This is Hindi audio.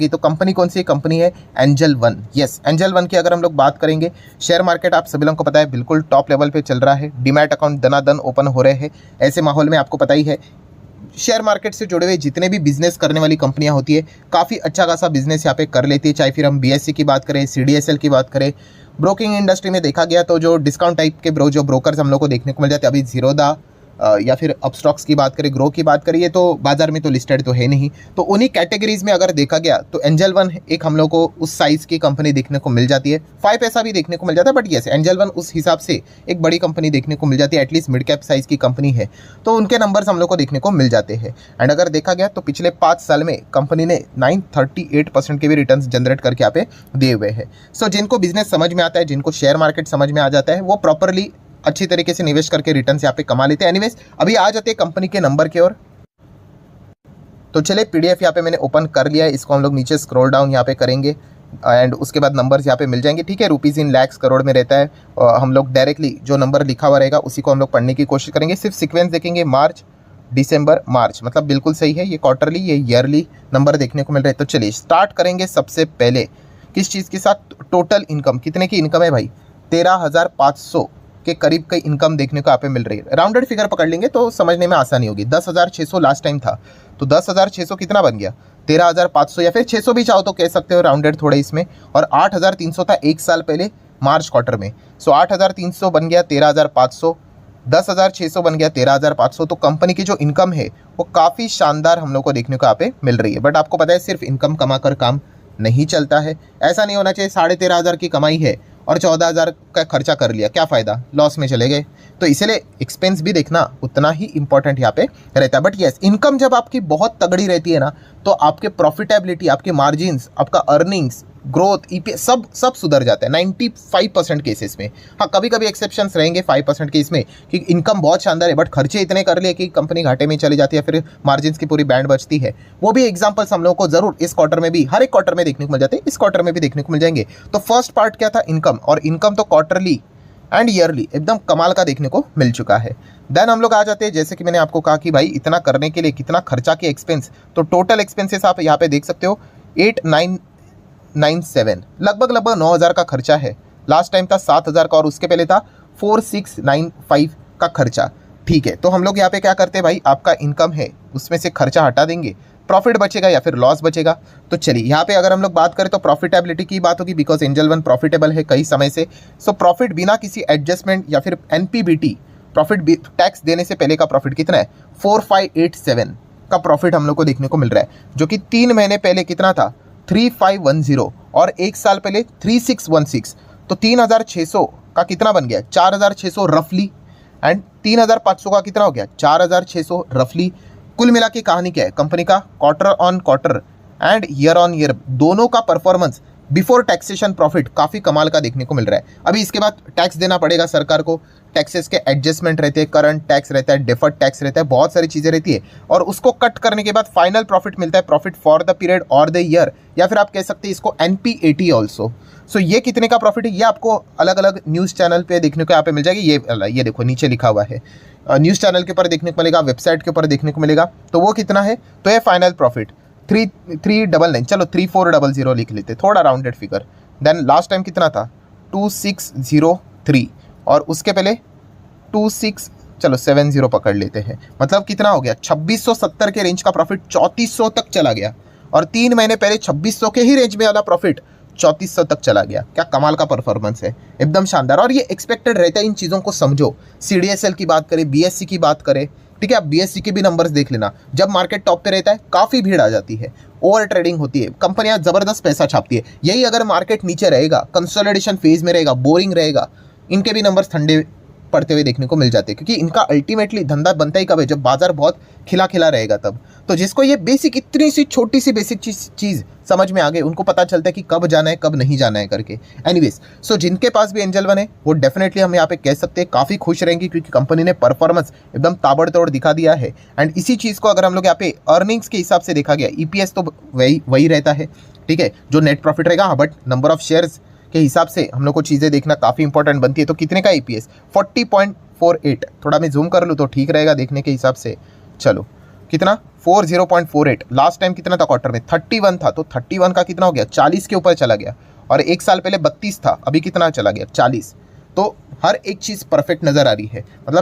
होगी। तो कंपनी कौन सी कंपनी है? Angel one. Yes, angel one की अगर हम लोग बात करेंगे, शेयर मार्केट आप सभी लोगों को पता है बिल्कुल टॉप लेवल पे चल रहा है, डीमैट अकाउंट दनादन ओपन हो रहे हैं। ऐसे माहौल में आपको पता ही है शेयर मार्केट से जुड़े हुए जितने भी बिजनेस करने वाली कंपनियां होती है काफ़ी अच्छा खासा बिजनेस यहाँ पे कर लेती है। चाहे फिर हम बीएससी की बात करें, सीडीएसएल की बात करें, ब्रोकिंग इंडस्ट्री में देखा गया तो जो डिस्काउंट टाइप के जो ब्रोकर्स हम लोग को देखने को मिल जाते हैं, अभी जीरोदा या फिर अपस्टॉक्स की बात करें, ग्रो की बात करिए, तो बाजार में तो लिस्टेड तो है नहीं। तो उन्हीं कैटेगरीज में अगर देखा गया तो एंजल वन एक हम लोग को उस साइज की कंपनी देखने को मिल जाती है। 5 पैसा भी देखने को मिल जाता है, बट यस एंजल वन उस हिसाब से एक बड़ी कंपनी देखने को मिल जाती है, एटलीस्ट मिड कैप साइज की कंपनी है, तो उनके नंबर्स हम लोग को देखने को मिल जाते हैं। एंड अगर देखा गया तो पिछले 5 साल में कंपनी ने 938% के भी रिटर्न जनरेट करके यहाँ पे दिए हुए हैं। सो जिनको बिजनेस समझ में आता है, जिनको शेयर मार्केट समझ में आ जाता है, वो प्रॉपरली अच्छी तरीके से निवेश करके रिटर्न्स यहाँ पे कमा लेते हैं। एनीवेज अभी आ जाते हैं कंपनी के नंबर की ओर। तो चले पीडीएफ यहाँ पे मैंने ओपन कर लिया है, इसको हम लोग नीचे स्क्रॉल डाउन यहाँ पे करेंगे एंड उसके बाद नंबर्स यहाँ पे मिल जाएंगे। ठीक है, रुपीज़ इन लैक्स करोड़ में रहता है और हम लोग डायरेक्टली जो नंबर लिखा हुआ रहेगा उसी को हम लोग पढ़ने की कोशिश करेंगे। सिर्फ सीक्वेंस देखेंगे, मार्च दिसंबर मार्च, मतलब बिल्कुल सही है। ये क्वार्टरली, ये ईयरली नंबर देखने को मिल रहे हैं। तो चलिए स्टार्ट करेंगे सबसे पहले किस चीज़ के साथ? टोटल इनकम कितने की इनकम है भाई? 13,500 के करीब की इनकम देखने को यहाँ पे मिल रही है। राउंडेड फिगर पकड़ लेंगे तो समझने में आसानी होगी। 10,600 लास्ट टाइम था, तो 10,600 कितना बन गया? 13,500 या फिर 600 भी चाहो तो कह सकते हो, राउंडेड थोड़े इसमें। और 8,300 था एक साल पहले मार्च क्वार्टर में, सो 8,300 बन गया 13,500, 10,600 बन गया 13,500। तो कंपनी की जो इनकम है वो काफ़ी शानदार हम लोग को देखने को यहाँ पे मिल रही है। बट आपको पता है सिर्फ इनकम कमा कर काम नहीं चलता है, ऐसा नहीं होना चाहिए 13,500 की कमाई है और 14,000 का खर्चा कर लिया, क्या फ़ायदा, लॉस में चले गए। तो इसीलिए एक्सपेंस भी देखना उतना ही इंपॉर्टेंट यहाँ पे रहता है। बट यस, इनकम जब आपकी बहुत तगड़ी रहती है ना, तो आपके प्रॉफिटेबिलिटी, आपके मार्जिन्स, आपका अर्निंग्स, ग्रोथ, ईपीएस सब सुधर जाता है 95% केसेस में। हाँ, कभी कभी एक्सेप्शंस रहेंगे 5% केस में कि इनकम बहुत शानदार है बट खर्चे इतने कर लिए कि कंपनी घाटे में चली जाती है, फिर मार्जिन्स की पूरी बैंड बचती है। वो भी एग्जांपल्स हम लोग को जरूर इस क्वार्टर में भी, हर एक क्वार्टर में देखने को मिल जाते हैं, इस क्वार्टर में भी देखने को मिल जाएंगे। तो फर्स्ट पार्ट क्या था? इनकम। और इनकम तो क्वार्टरली एंड ईयरली एकदम कमाल का देखने को मिल चुका है। देन हम लोग आ जाते हैं, जैसे कि मैंने आपको कहा कि भाई इतना करने के लिए कितना खर्चा किया, एक्सपेंस। तो टोटल एक्सपेंसेस आप यहाँ पे देख सकते हो 8,997, लगभग 9,000 का खर्चा है। लास्ट टाइम था 7,000 का और उसके पहले था 4,695 का खर्चा। ठीक है, तो हम लोग यहाँ पे क्या करते हैं भाई, आपका इनकम है उसमें से खर्चा हटा देंगे, प्रॉफिट बचेगा या फिर लॉस बचेगा। तो चलिए यहाँ पे अगर हम लोग बात करें तो प्रॉफिटेबिलिटी की बात होगी, बिकॉज एंजल वन प्रॉफिटेबल है कई समय से। सो प्रॉफिट बिना किसी एडजस्टमेंट या फिर एनपीबीटी, प्रॉफिट टैक्स देने से पहले का प्रॉफिट कितना है? 4,587 का प्रॉफिट हम लोग को देखने को मिल रहा है, जो कि 3 महीने पहले कितना था? 3,510 और एक साल पहले 3,616। तो 3,600 का कितना बन गया? 4,600 रफली, एंड 3,500 का कितना हो गया? 4,600 रफली। कुल मिला के कहानी क्या है? कंपनी का quarter on quarter and year on year दोनों का परफॉर्मेंस बिफोर टैक्सेशन प्रॉफिट काफ़ी कमाल का देखने को मिल रहा है। अभी इसके बाद टैक्स देना पड़ेगा सरकार को, टैक्सेस के एडजस्टमेंट रहते हैं, करंट टैक्स रहता है, डेफर्ड टैक्स रहता है, बहुत सारी चीज़ें रहती है, और उसको कट करने के बाद फाइनल प्रॉफिट मिलता है, प्रॉफिट फॉर द पीरियड और द ईयर, या फिर आप कह सकते हैं इसको एनपीएटी ऑल्सो। सो ये कितने का प्रॉफिट है ये आपको अलग अलग न्यूज़ चैनल पे देखने को यहाँ पे मिल जाएगी। ये देखो नीचे लिखा हुआ है, न्यूज़ चैनल के ऊपर देखने को मिलेगा, वेबसाइट के ऊपर देखने को मिलेगा। तो वो कितना है? तो ये फाइनल प्रॉफिट 3,399, चलो 3,400 लिख लेते, थोड़ा rounded figure. Then last time कितना था? 2,603 और उसके पहले 2,670 पकड़ लेते हैं, मतलब कितना हो गया? 2,670 के रेंज का प्रॉफिट 3,400 तक चला गया, और 3 महीने पहले 2,600 के ही रेंज में वाला प्रॉफिट 3,400 तक चला गया। क्या कमाल का परफॉर्मेंस है, एकदम शानदार। और ये एक्सपेक्टेड रहता है, इन चीज़ों को समझो। सीडीएसएल की बात करें, बीएससी की बात करें, ठीक है, आप बीएससी के भी नंबर्स देख लेना। जब मार्केट टॉप पे रहता है काफ़ी भीड़ आ जाती है, ओवर ट्रेडिंग होती है, कंपनियां ज़बरदस्त पैसा छापती है। यही अगर मार्केट नीचे रहेगा, कंसोलिडेशन फेज में रहेगा, बोरिंग रहेगा, इनके भी नंबर्स ठंडे पड़ते हुए देखने को मिल जाते हैं, क्योंकि इनका अल्टीमेटली धंधा बनता ही कब है? जब बाजार बहुत खिला खिला रहेगा तब। तो जिसको ये बेसिक, इतनी सी छोटी सी बेसिक चीज़ समझ में आ गई, उनको पता चलता है कि कब जाना है कब नहीं जाना है करके। एनीवेज, सो जिनके पास भी एंजल वन है वो डेफिनेटली हम यहाँ पे कह सकते हैं काफ़ी खुश रहेंगे, क्योंकि कंपनी ने परफॉर्मेंस एकदम ताबड़तोड़ दिखा दिया है। एंड इसी चीज़ को अगर हम लोग यहाँ पे अर्निंग्स के हिसाब से देखा गया, ईपीएस तो वही रहता है, ठीक है, जो नेट प्रॉफिट रहेगा। हाँ, बट नंबर ऑफ शेयर्स के हिसाब से हम लोग को चीज़ें देखना काफ़ी इंपॉर्टेंट बनती है। तो कितने का ईपीएस? 40.48, थोड़ा मैं जूम कर लूँ तो ठीक रहेगा देखने के हिसाब से। चलो कितना 40.48, लास्ट टाइम कितना था क्वार्टर में 31 था, तो 31 का कितना हो गया 40 के ऊपर चला गया। और एक साल पहले 32 था, अभी कितना चला गया 40। तो हर एक चीज़ परफेक्ट नज़र आ रही है, मतलब